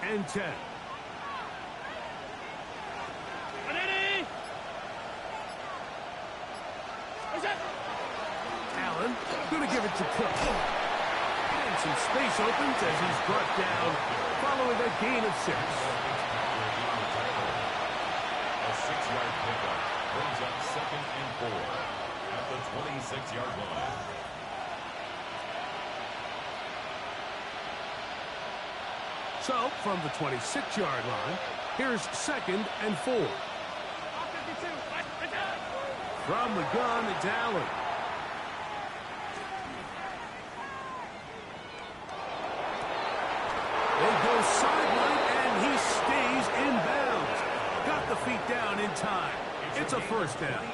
and 10. Allen going to give it to Cook. And some space opens as he's brought down following a gain of 6. A 6-yard pickup brings up 2nd and 4 at the 26-yard line. So, from the 26-yard line, here's 2nd and 4. From the gun, it's Allen. They go sideline, and he stays in bounds. Got the feet down in time. It's a first down.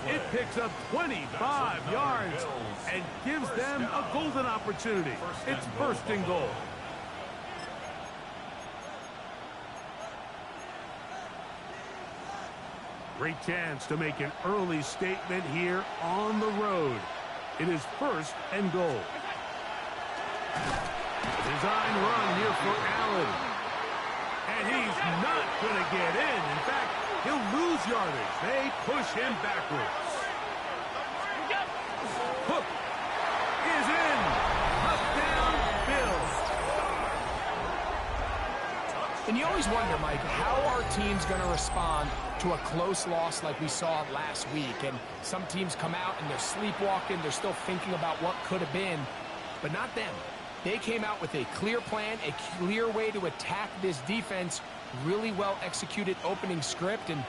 It picks up 25 yards and gives them a golden opportunity. It's first and goal. Great chance to make an early statement here on the road. It is first and goal. Design run here for Allen. And he's not going to get in. In fact, he'll lose yardage. They push him backwards. Hook is in. Touchdown, Bills. And you always wonder, Mike, how are teams going to respond to a close loss like we saw last week? And some teams come out and they're sleepwalking. They're still thinking about what could have been, but not them. They came out with a clear plan, a clear way to attack this defense, really well executed opening script, and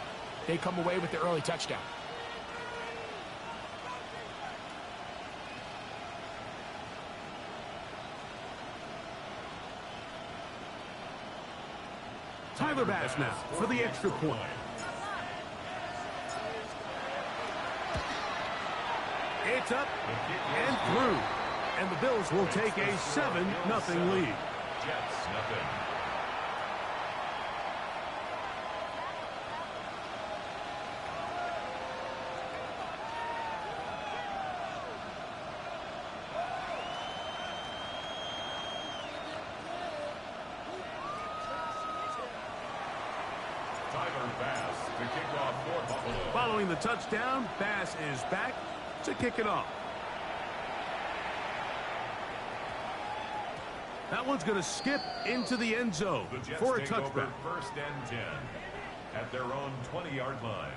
they come away with the early touchdown. Tyler Bass now for the extra point. It's up and through. And the Bills will take a 7-0 lead. Jets, nothing. Tyler Bass to kick off for Buffalo. Following the touchdown, Bass is back to kick it off. That one's going to skip into the end zone for a touchback. First and 10 at their own 20-yard line.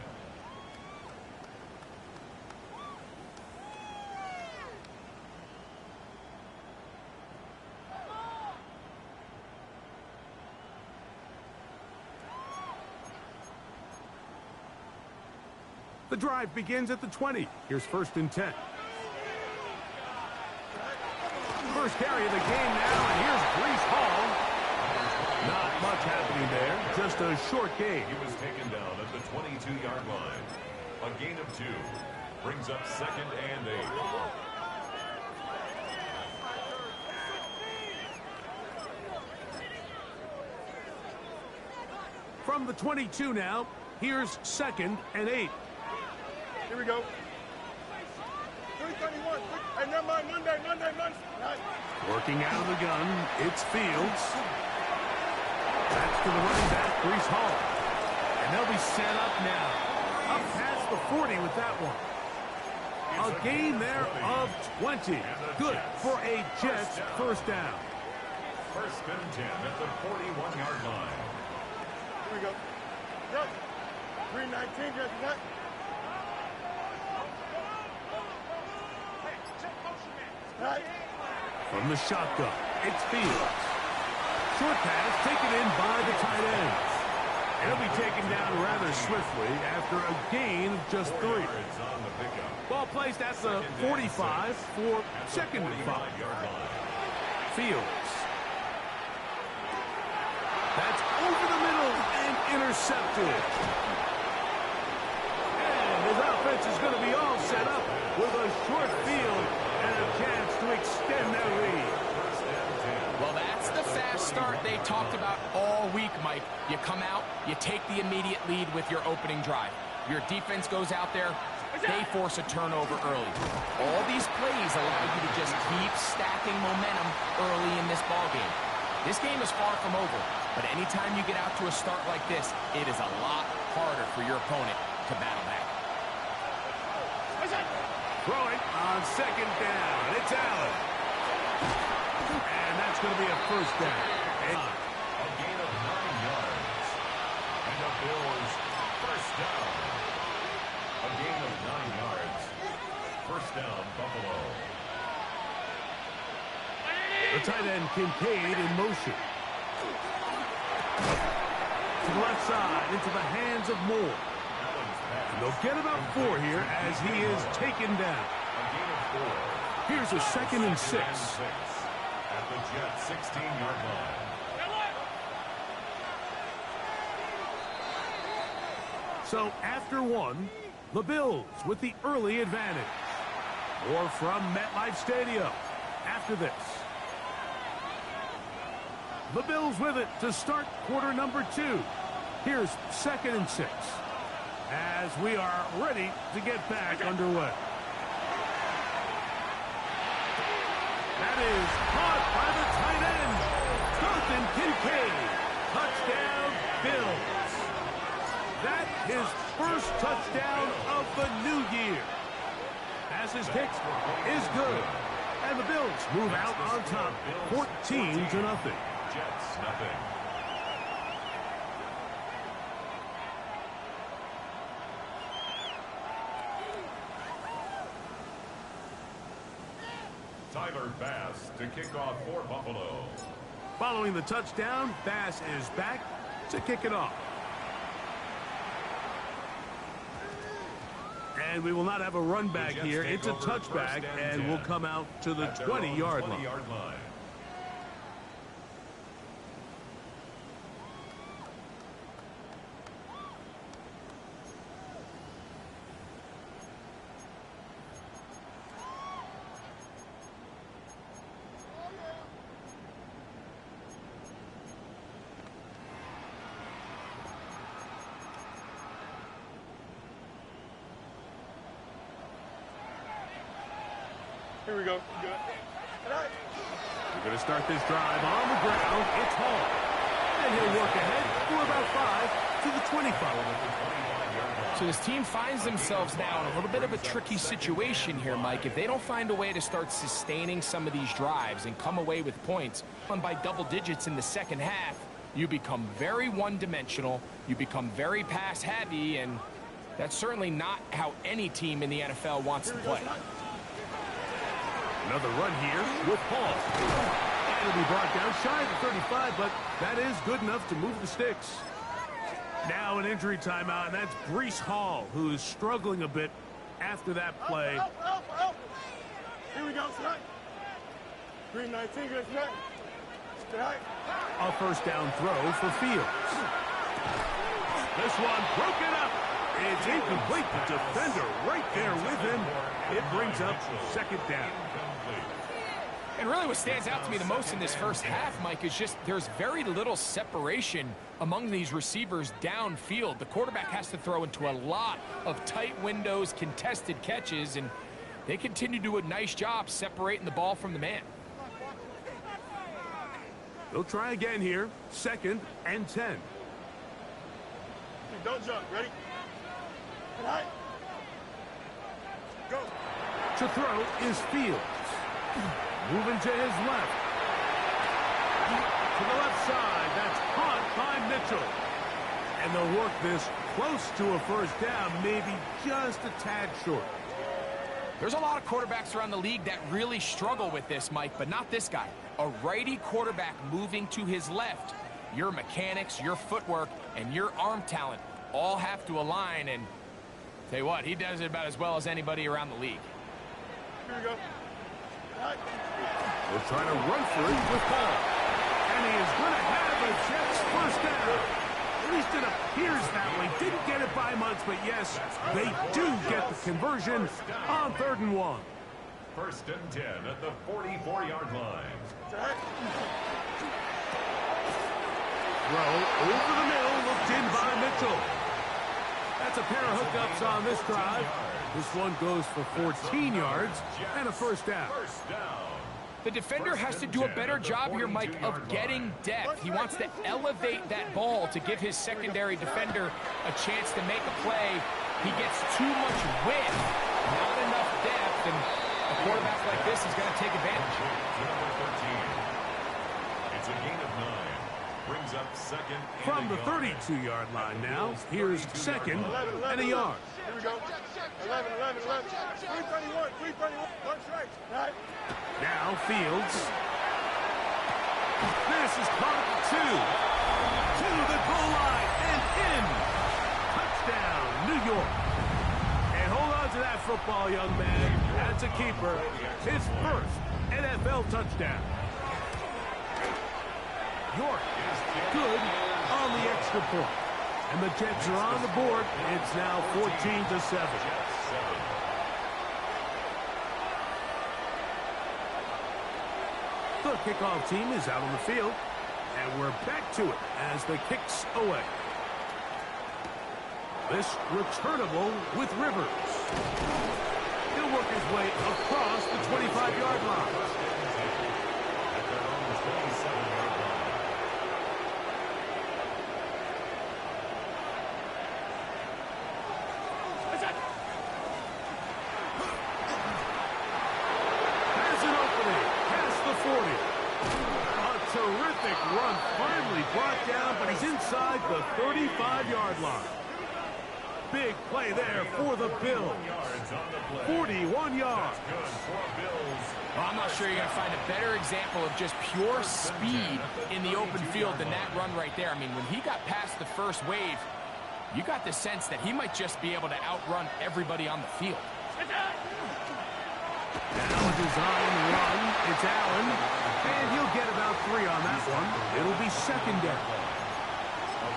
The drive begins at the 20. Here's first and 10. First carry of the game now, and here's Breece Hall. Not much happening there, just a short gain. He was taken down at the 22-yard line. A gain of 2 brings up 2nd and 8. From the 22 now, here's 2nd and 8. Here we go. 3:31. Hey, never mind. Monday. Working out of the gun, it's Fields. That's to the running back, Breece Hall. And they'll be set up now. Up past the 40 with that one. A gain there of 20. Good for a Jets first down. First and 10 at the 41-yard line. Here we go. Go. 3:19. Just that. Right. From the shotgun, it's Fields. Short pass taken in by the tight end. He'll be taken down rather swiftly after a gain of just 3. Ball placed at the 45 for 2nd and 5. Fields. That's over the middle and intercepted. And his offense is going to be all set up with a short field and a chance to extend their lead. Well, that's the fast start they talked about all week, Mike. You come out, you take the immediate lead with your opening drive. Your defense goes out there, they force a turnover early. All these plays allow you to just keep stacking momentum early in this ballgame. This game is far from over, but anytime you get out to a start like this, it is a lot harder for your opponent to battle back. Throwing on second down. It's Allen. And that's going to be a first down. A gain of 9 yards. And the Bills first down. A gain of 9 yards. First down, Buffalo. The tight end Kincaid in motion. To the left side, into the hands of Moore. And they'll get about 4 here as he is taken down. A gain of 4. Here's a 2nd and 6. At the Jets' 16-yard line. So after 1, the Bills with the early advantage. More from MetLife Stadium after this. The Bills with it to start quarter number 2. Here's 2nd and 6. As we are ready to get back underway. That is caught by the tight end, Jonathan Kincaid. Touchdown, Bills. That his first touchdown of the new year. As his kick is good. And the Bills move out on top, 14-0. Jets, nothing. Tyler Bass to kick off for Buffalo. Following the touchdown, Bass is back to kick it off. And we will not have a run back here. It's a touchback, and we'll come out to the 20-yard line. Here we go. Good. We're going to start this drive on the ground. It's Hall. And he'll work ahead for about 5 to the 25. So this team finds themselves now in a little bit of a tricky situation here, Mike. If they don't find a way to start sustaining some of these drives and come away with points by double digits in the second half, you become very one-dimensional, you become very pass-heavy, and that's certainly not how any team in the NFL wants to play. Another run here with Hall. And it'll be brought down shy of the 35, but that is good enough to move the sticks. Now an injury timeout, and that's Breece Hall, who is struggling a bit after that play. Here we go, tonight. 319, good tonight. Tonight. A first down throw for Fields. This one broken up. It's incomplete. The defender right there with him. It brings up 2nd down. And really what stands out to me the most in this first half, Mike, is just there's very little separation among these receivers downfield. The quarterback has to throw into a lot of tight windows, contested catches, and they continue to do a nice job separating the ball from the man. They'll try again here. 2nd and 10. Don't jump. Ready? Tonight. Go. To throw is Fields. Moving to his left. To the left side. That's caught by Mitchell. And they'll work this close to a first down, maybe just a tad short. There's a lot of quarterbacks around the league that really struggle with this, Mike, but not this guy. A righty quarterback moving to his left. Your mechanics, your footwork, and your arm talent all have to align, and tell you what, he does it about as well as anybody around the league. Here we go. We're trying to run for it with Hall. And he is going to have a Jets first down. At least it appears that way. Didn't get it by much, but yes, they do get the conversion on 3rd and 1. 1st and 10 at the 44-yard line. Throw over the middle, looked in by Mitchell. That's a pair of hookups on this drive. This one goes for 14 yards and a first down. The defender has to do a better job here, Mike, of getting depth. He wants to elevate that ball to give his secondary defender a chance to make a play. He gets too much width, not enough depth, and a quarterback like this is going to take advantage. Number 13. It's a gain of 9. Brings up second. From the 32-yard line now, here's second and a yard. Here we go. 11, 11, 11. 331, 331. One strike. Right. Now Fields. This is caught at the 2. To the goal line and in. Touchdown, New York. And hold on to that football, young man. That's a keeper. His first NFL touchdown. York is good on the extra point. And the Jets are on the board. It's now 14-7. The kickoff team is out on the field. And we're back to it as the kick's away. This returnable with Rivers. He'll work his way across the 25-yard line. Terrific run, finally brought down, but he's inside the 35-yard line. Big play there for the Bills. 41 yards. Well, I'm not sure you're going to find a better example of just pure speed in the open field than that run right there. I mean, when he got past the first wave, you got the sense that he might just be able to outrun everybody on the field. Now a design run. It's Allen. And he'll get about 3 on that one. It'll be second down.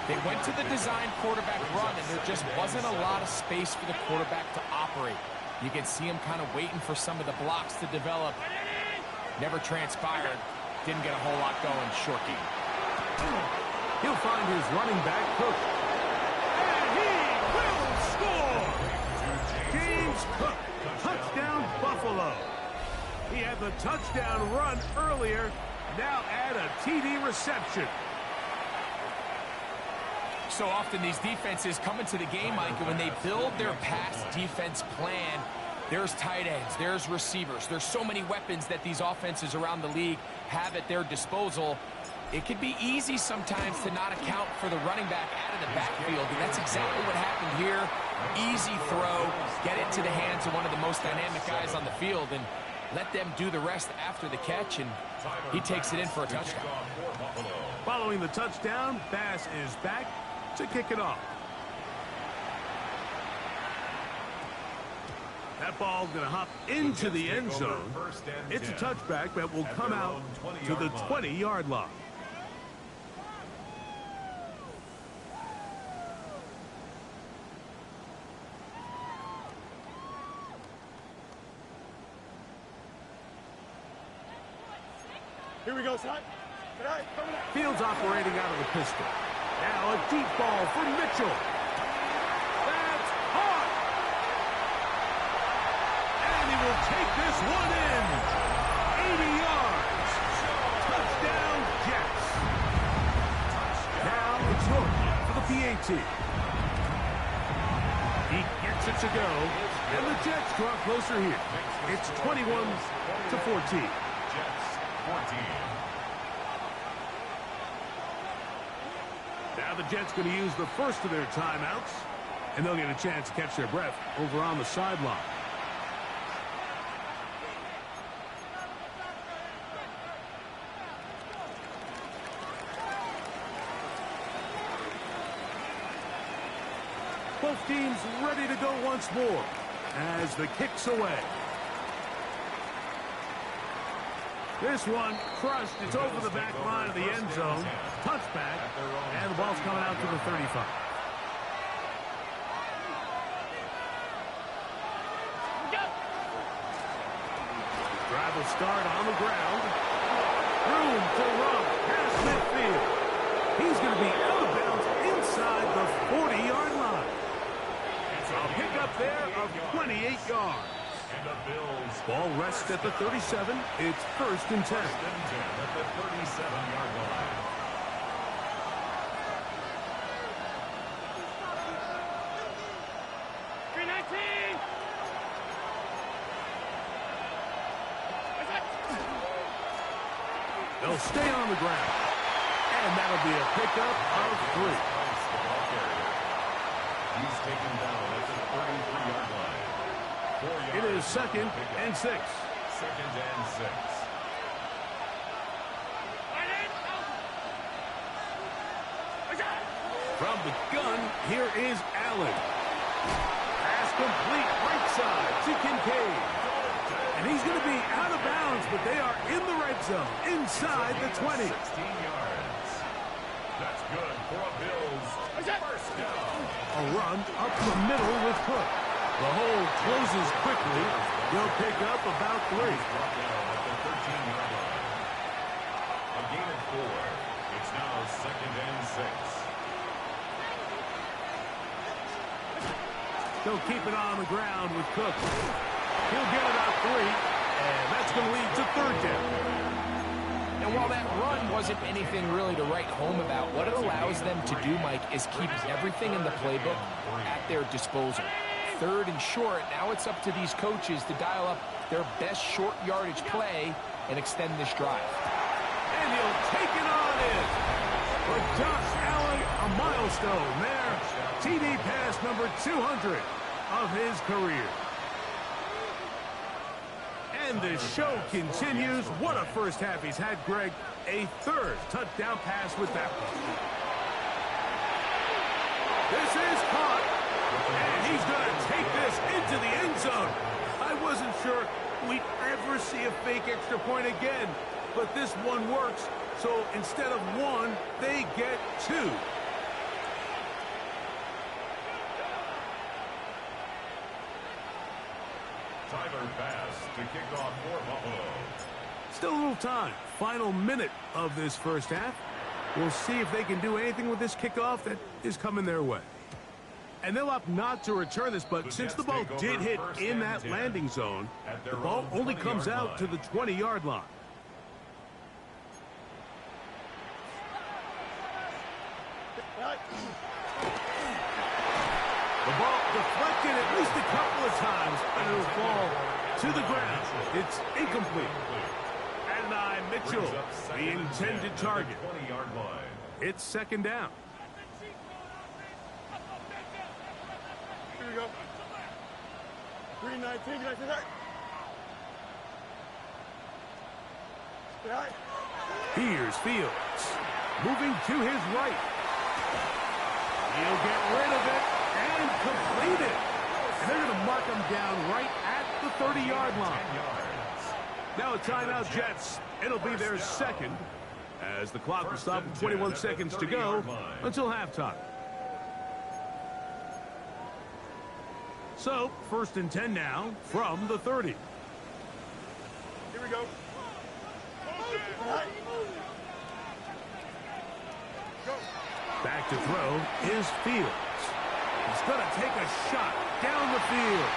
They went to the design quarterback run, and there just wasn't a lot of space for the quarterback to operate. You can see him kind of waiting for some of the blocks to develop. Never transpired. Didn't get a whole lot going. Short game. He'll find his running back, Cook. And he will score! James Cook. Touchdown, Buffalo. He had the touchdown run earlier. Now add a TD reception. So often these defenses come into the game, Mike, and when they build their pass defense plan, there's tight ends, there's receivers. There's so many weapons that these offenses around the league have at their disposal. It could be easy sometimes to not account for the running back out of the backfield, and that's exactly what happened here. Easy throw, get it to the hands of one of the most dynamic guys on the field, and let them do the rest after the catch, and he takes it in for a touchdown. Following the touchdown, Bass is back to kick it off. That ball's going to hop into the end zone. It's a touchback that will come out to the 20-yard line. Here we go, son. Fields operating out of the pistol. Now a deep ball for Mitchell. That's hot. And he will take this one in. 80 yards. Touchdown, Jets. Now it's York for the PAT. He gets it to go. And the Jets draw closer here. It's 21-14. Now the Jets going to use the first of their timeouts, and they'll get a chance to catch their breath over on the sideline. Both teams ready to go once more as the kick's away. This one crushed. It's over the back line of the end zone. Touchback. And the ball's coming out to the 35. Drive will start on the ground. Room to run past midfield. He's going to be out of bounds inside the 40-yard line. A pickup there of 28 yards. And the Bills. Ball rests at the 37. It's 1st and 10. First and 10 at the 37-yard line. They'll stay on the ground. And that'll be a pickup of 3. He's taken down at the 33-yard line. 4 yards. It is 2nd and 6. 2nd and 6. From the gun, here is Allen. Pass complete right side to Kincaid. And he's going to be out of bounds, but they are in the red zone, inside the 20. 16 yards. That's good for a Bills first down. A run up the middle with Cook. The hole closes quickly. They'll pick up about 3. Brought down at the 13-yard line. A gain of 4. It's now 2nd and 6. They'll keep it on the ground with Cook. He'll get about 3, and that's going to lead to 3rd down. And while that run wasn't anything really to write home about, what it allows them to do, Mike, is keep everything in the playbook at their disposal. 3rd and short, now it's up to these coaches to dial up their best short yardage play and extend this drive. And he'll take it on in. For Josh Allen, a milestone there. TD pass number 200 of his career. And the show continues. What a first half he's had, Greg. A 3rd touchdown pass with that one. This is caught. And he's going to take this into the end zone. I wasn't sure we'd ever see a fake extra point again. But this one works. So instead of 1, they get 2. Tyler pass to kick off for Buffalo. Still a little time. Final minute of this first half. We'll see if they can do anything with this kickoff that is coming their way. And they'll opt not to return this, but since the ball did hit in that landing zone, the ball only comes out to the 20-yard line. The ball deflected at least a couple of times, and it'll fall to the ground. It's incomplete. Adonai Mitchell, the intended target. 20-yard line. It's 2nd down. Here we go. 319, you like that? Here's Fields. Moving to his right. He'll get rid of it and complete it. And they're going to mark him down right at the 30-yard line. 10 yards. Now a timeout, Jets. It'll be their 2nd as the clock will stop with 21 seconds to go until halftime. So, 1st and 10 now from the 30. Here we go. Back to throw is Fields. He's going to take a shot down the field.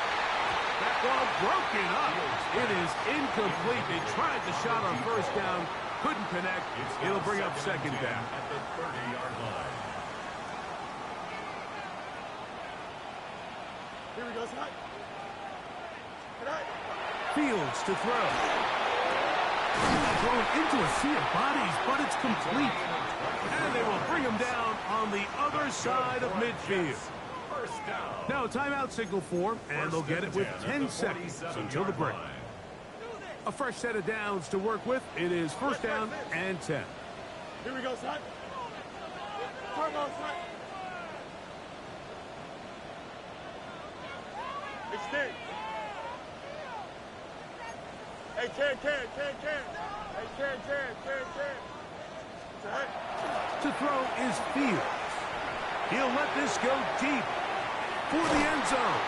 That ball broken up. It is incomplete. They tried the shot on 1st down. Couldn't connect. It'll bring up 2nd down. At the 30-yard line. Here we go, tonight. Fields to throw. Thrown into a sea of bodies, but it's complete. And they will bring him down on the other side of midfield. First down. Now a timeout signal for, and they'll get it with 10 seconds until the break. A fresh set of downs to work with. It is 1st down and 10. Here we go, son. Turbo, son. Extend. Hey, Ken. Hey, Ken. Son. To throw is Fields. He'll let this go deep for the end zone.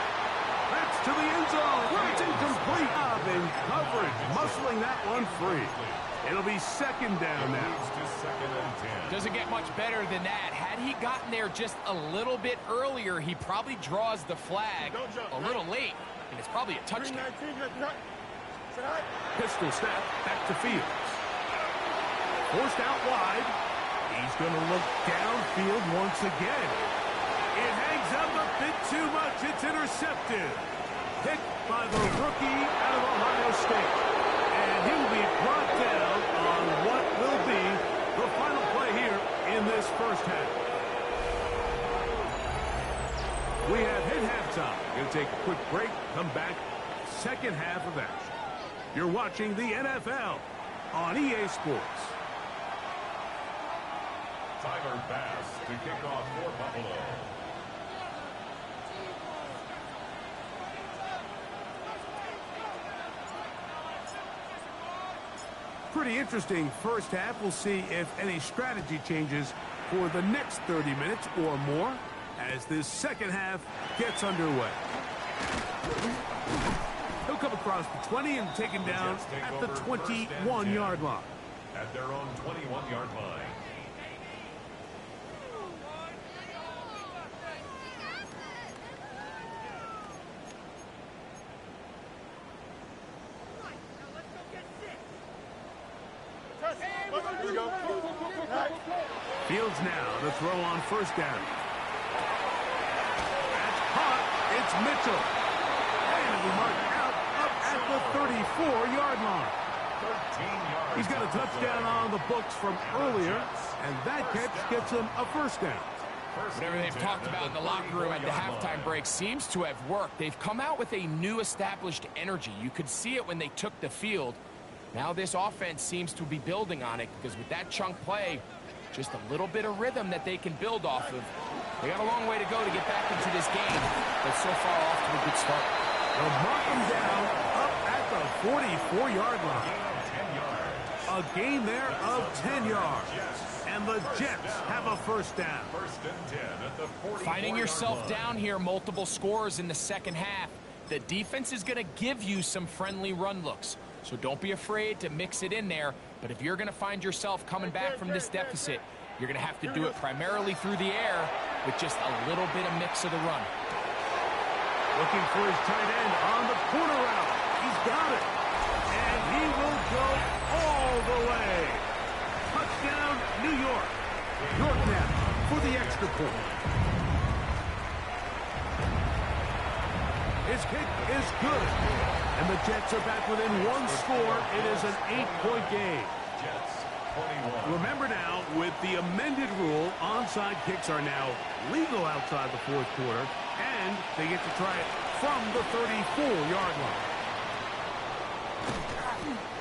That's to the end zone where it's incomplete. In coverage, muscling that one free. It'll be 2nd down now. Moves to 2nd and 10. Doesn't get much better than that. Had he gotten there just a little bit earlier, he probably draws the flag a little late. and it's probably a touchdown. 319, just cut. Tonight. Pistol snap back to Fields. Forced out wide. He's going to look downfield once again. It hangs up a bit too much. It's intercepted. Picked by the rookie out of Ohio State. And he will be brought down on what will be the final play here in this first half. We have hit halftime. Going to take a quick break. Come back. Second half of action. You're watching the NFL on EA Sports. Tyler Bass to kick off for Buffalo. Pretty interesting first half. We'll see if any strategy changes for the next 30 minutes or more as this second half gets underway. He'll come across the 20 and taken down at the 21-yard line. At their own 21-yard line. Here we go. Fields now to throw on first down. That's caught. It's Mitchell. And we mark out up at the 34-yard line. 13 yards. He's got a touchdown on the books from earlier, and that catch gets him a first down. Whatever they've talked about in the locker room at the halftime break seems to have worked. They've come out with a new established energy. You could see it when they took the field. Now this offense seems to be building on it because with that chunk play, just a little bit of rhythm that they can build off of. They got a long way to go to get back into this game, but so far off to a good start. They'll mark him down up at the 44-yard line. A gain there of 10 yards. And the Jets have a first down. First and 10 at the 44-yard Finding yourself line. down here, multiple scores in the second half. The defense is going to give you some friendly run looks. So don't be afraid to mix it in there. But if you're going to find yourself coming back from this deficit, you're going to have to do it primarily through the air with just a little bit of mix of the run. Looking for his tight end on the corner route. He's got it. And he will go all the way. Touchdown, New York. York now for the extra point. His kick is good. And the Jets are back within one score. It is an 8-point game. Jets 21. Remember now, with the amended rule, onside kicks are now legal outside the fourth quarter, and they get to try it from the 34-yard line.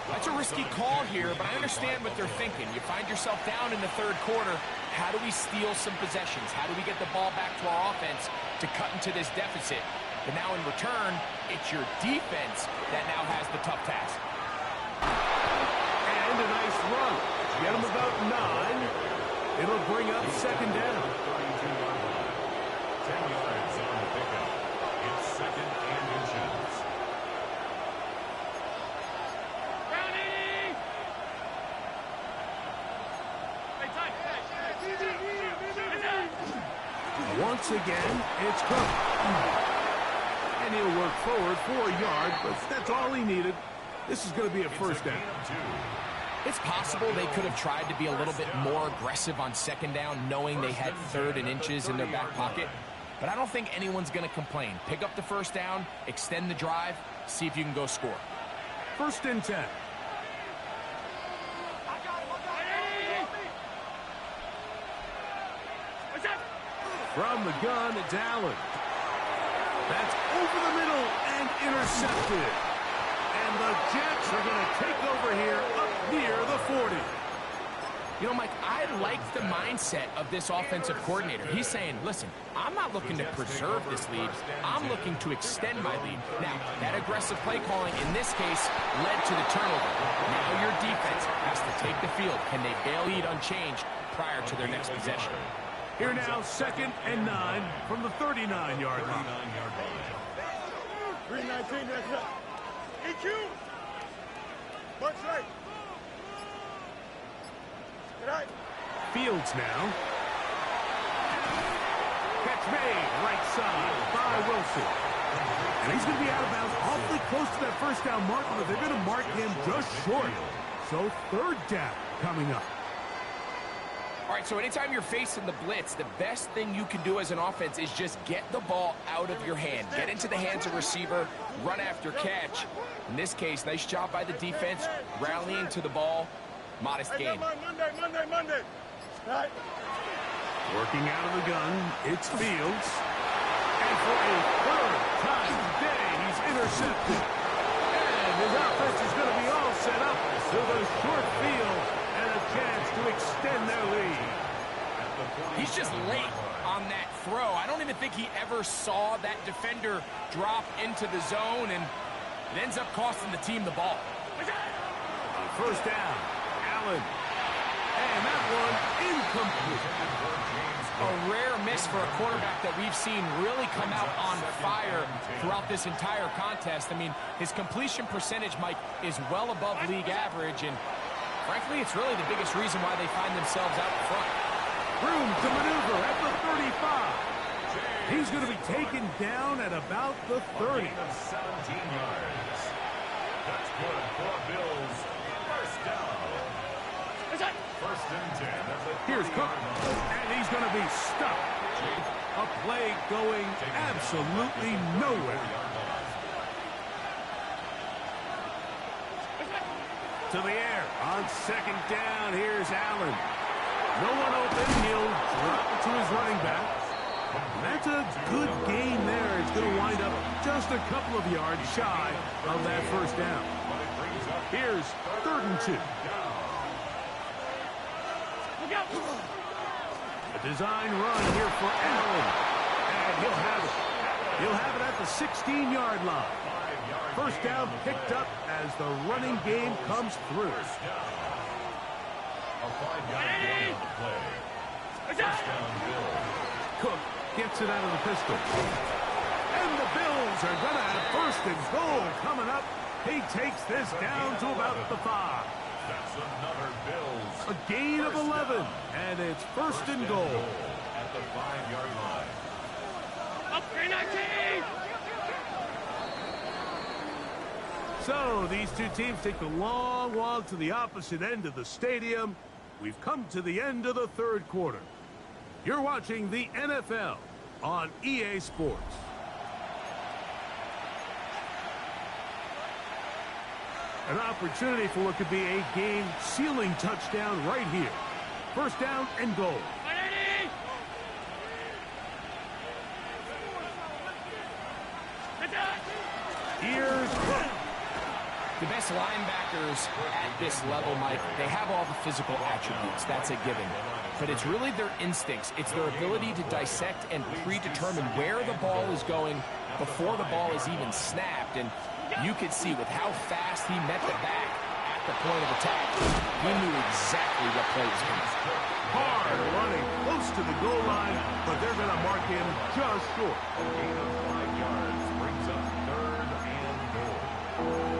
That's a risky call here, but I understand what they're thinking. You find yourself down in the third quarter. How do we steal some possessions? How do we get the ball back to our offense to cut into this deficit? But now in return, it's your defense that now has the tough task. And a nice run. Get them about 9. It'll bring up second down. 32-yard line. 10 yards on the pickup. It's second and inches. Once again, it's Cook. And he'll work forward for a yard, but that's all he needed. This is going to be a first down. It's possible they could have tried to be a little bit more aggressive on second down, knowing they had third and inches in their back pocket. But I don't think anyone's going to complain. Pick up the first down, extend the drive, see if you can go score. First and 10. From the gun, it's Allen. That's over the middle and intercepted. And the Jets are going to take over here up near the 40. You know, Mike, I like the mindset of this offensive coordinator. He's saying, listen, I'm not looking to preserve this lead. I'm looking to extend my lead. Now, that aggressive play calling in this case led to the turnover. Now your defense has to take the field. Can they bail lead unchanged prior to their next possession? Here now, second and 9 from the 39-yard line. 319, that's up. EQ. Bunch right. Good night. Fields now. Catch made, right side by Wilson. And he's going to be out of bounds awfully close to that first down marker, but they're going to mark him just short. So third down coming up. All right, so anytime you're facing the blitz, the best thing you can do as an offense is just get the ball out of your hand. Get into the hands of receiver, run after catch. In this case, nice job by the defense, rallying to the ball. Modest gain. Monday. Right. Working out of the gun, it's Fields. And for a third time today, he's intercepted. And his offense is going to be all set up with a short field and a chance to extend their lead. He's just late on that throw. I don't even think he ever saw that defender drop into the zone, and it ends up costing the team the ball. First down, Allen. And that one incomplete. A rare miss for a quarterback that we've seen really come out on fire throughout this entire contest. I mean, his completion percentage, Mike, is well above league average, and frankly, it's really the biggest reason why they find themselves out in front. Room to maneuver at the 35. He's going to be taken down at about the 30. 17 yards. That's good for Bills. First down. First and 10. Here's Cook, and he's going to be stuck. A play going absolutely nowhere. To the air on second down. Here's Allen. No one open. He'll drop it to his running back. That's a good gain there. It's going to wind up just a couple of yards shy of that first down. Here's 3rd and 2. A design run here for Allen. And he'll have it. He'll have it at the 16-yard line. First down picked up as the running game comes through. A 5-yard gain on the play. First down, Bills. Cook gets it out of the pistol. And the Bills are going to have first and goal coming up. He takes this down to about the 5. That's another Bills. A gain of 11, and it's first and goal. At the 5-yard line. Up 319. So these two teams take the long walk to the opposite end of the stadium. We've come to the end of the 3rd quarter. You're watching the NFL on EA Sports. An opportunity for what could be a game-sealing touchdown right here. First down and goal. 180. Here's Cook. The best linebackers at this level, Mike, they have all the physical attributes. That's a given. But it's really their instincts. It's their ability to dissect and predetermine where the ball is going before the ball is even snapped. And you could see with how fast he met the back at the point of attack, he knew exactly what play was coming. Hard running close to the goal line, but they're going to mark him just short. A gain of 5 yards brings up 3rd and goal.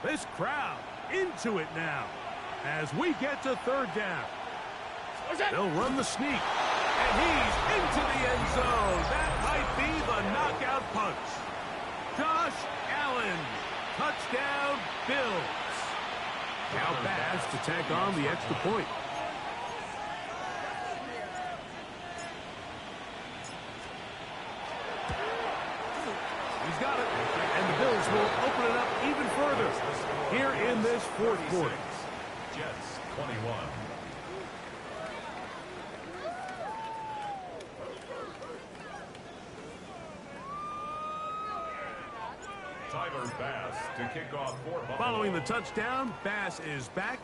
This crowd into it now as we get to 3rd down. They'll run the sneak, and he's into the end zone. That might be the knockout punch. Josh Allen, touchdown Bills. Now Bass to tack on the extra point. He's got it, and the Bills will open it up even further here in this 4th quarter. Jets 21. Tyler Bass to kick off for Buffalo. Following the touchdown, Bass is back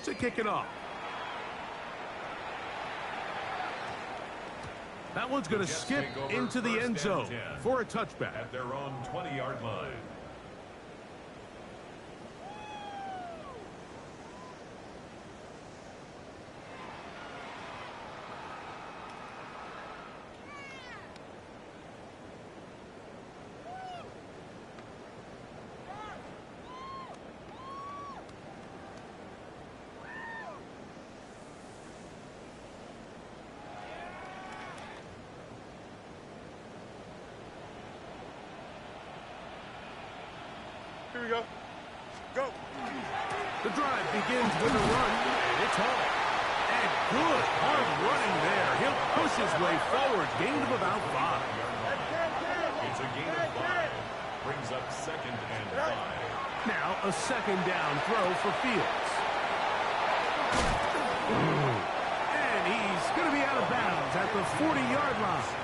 to kick it off. That one's going to skip into the end zone for a touchback. At their own 20-yard line. we go. Go. The drive begins with a run, and it's hard. And good, hard running there. He'll push his way forward, gain of about 5. It's a gain of 5. Brings up 2nd and 5. Now a 2nd down throw for Fields. And he's going to be out of bounds at the 40-yard line.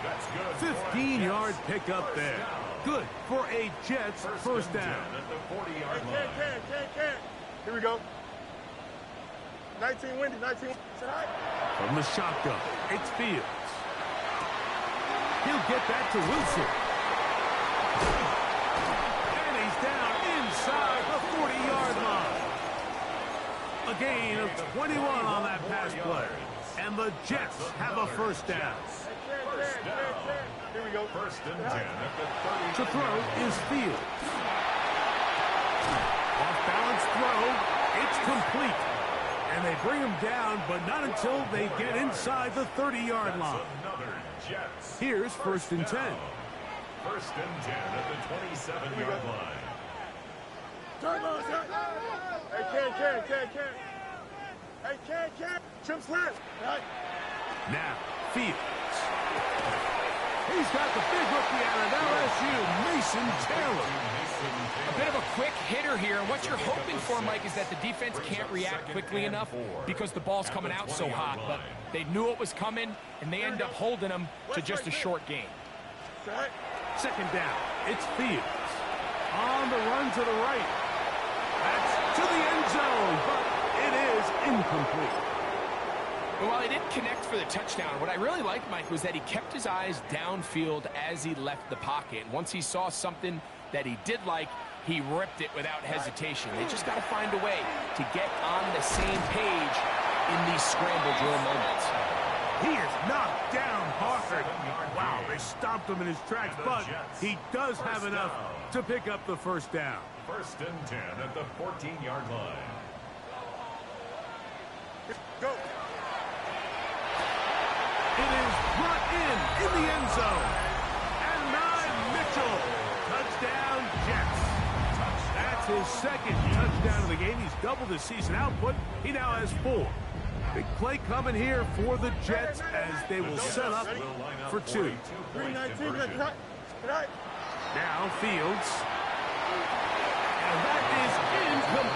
That's good. 15-yard pickup there. Good for a Jets first down. At the 40-yard line. Can't. Here we go. 19 windy, 19. From the shotgun, it's Fields. He'll get that to Wilson. And he's down inside the 40-yard line. A gain of 21 on that pass play. And the Jets have a first down. First down. Here we go. 1st and 10 at the 30. To throw is Fields. Off-balance throw. It's complete. And they bring him down, but not until they get inside the 30-yard line. Another Jets. Here's 1st and 10. 1st and 10 at the 27-yard line. Turn on, turn. Hey, can't. Hey, can't. Chip slant. Right. Now, Fields. He's got the big rookie out of LSU, Mason Taylor. A bit of a quick hitter here. What you're hoping for, Mike, is that the defense can't react quickly enough because the ball's coming out so hot. But they knew it was coming, and they end up holding them to just a short gain. 2nd down, it's Fields. On the run to the right. That's to the end zone, but it is incomplete. But while he didn't connect for the touchdown, what I really liked, Mike, was that he kept his eyes downfield as he left the pocket. And once he saw something that he did like, he ripped it without hesitation. They just got to find a way to get on the same page in these scramble drill moments. He is knocked down hard. Wow, they stopped him in his tracks, but he does have enough to pick up the first down. 1st and 10 at the 14-yard line. Go. It is brought in the end zone. And Mitchell. Touchdown, Jets. That's his 2nd touchdown of the game. He's doubled his season output. He now has 4. Big play coming here for the Jets as they will set up for 2. 319, Now Fields. And that is incomplete.